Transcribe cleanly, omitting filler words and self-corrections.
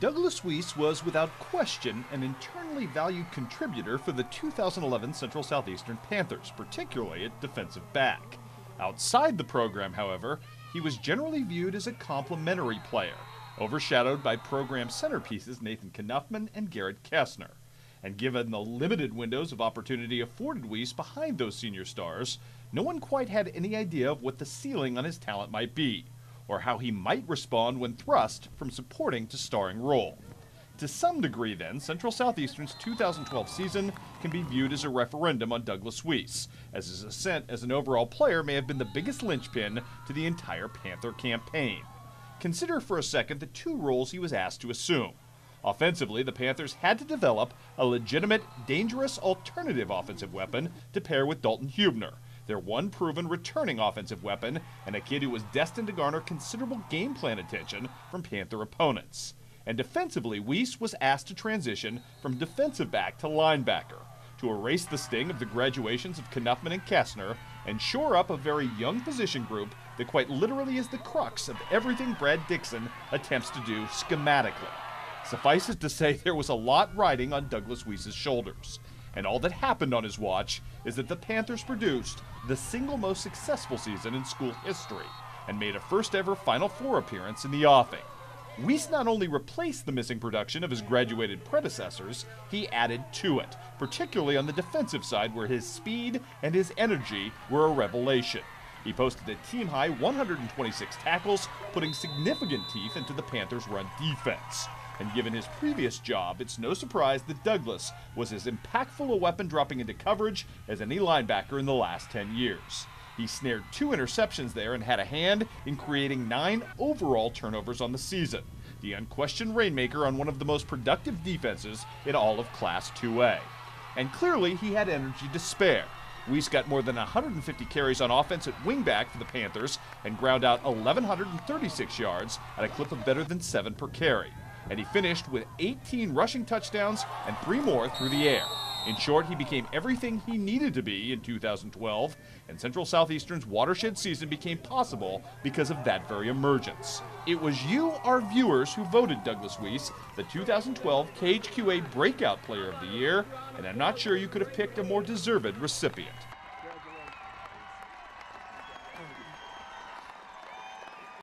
Douglas Weese was without question an internally valued contributor for the 2011 Central Southeastern Panthers, particularly at defensive back. Outside the program, however, he was generally viewed as a complementary player, overshadowed by program centerpieces Nathan Knuffman and Garrett Kessner. And given the limited windows of opportunity afforded Weese behind those senior stars, no one quite had any idea of what the ceiling on his talent might be, or how he might respond when thrust from supporting to starring role. To some degree, then, Central Southeastern's 2012 season can be viewed as a referendum on Douglas Weese, as his ascent as an overall player may have been the biggest linchpin to the entire Panther campaign. Consider for a second the two roles he was asked to assume. Offensively, the Panthers had to develop a legitimate, dangerous alternative offensive weapon to pair with Dalton Huebner, their one proven returning offensive weapon, and a kid who was destined to garner considerable game plan attention from Panther opponents. And defensively, Weese was asked to transition from defensive back to linebacker, to erase the sting of the graduations of Knuffman and Kessner, and shore up a very young position group that quite literally is the crux of everything Brad Dixon attempts to do schematically. Suffice it to say, there was a lot riding on Douglas Weese's shoulders. And all that happened on his watch is that the Panthers produced the single most successful season in school history and made a first-ever Final Four appearance in the offing. Weese not only replaced the missing production of his graduated predecessors, he added to it, particularly on the defensive side where his speed and his energy were a revelation. He posted a team-high 126 tackles, putting significant teeth into the Panthers' run defense. And given his previous job, it's no surprise that Douglas was as impactful a weapon dropping into coverage as any linebacker in the last 10 years. He snared 2 interceptions there and had a hand in creating 9 overall turnovers on the season, the unquestioned rainmaker on one of the most productive defenses in all of Class 2A. And clearly, he had energy to spare. Weese got more than 150 carries on offense at wingback for the Panthers and ground out 1,136 yards at a clip of better than 7 per carry. And he finished with 18 rushing touchdowns and 3 more through the air. In short, he became everything he needed to be in 2012, and Central Southeastern's watershed season became possible because of that very emergence. It was you, our viewers, who voted Douglas Weese the 2012 KHQA Breakout Player of the Year, and I'm not sure you could have picked a more deserved recipient.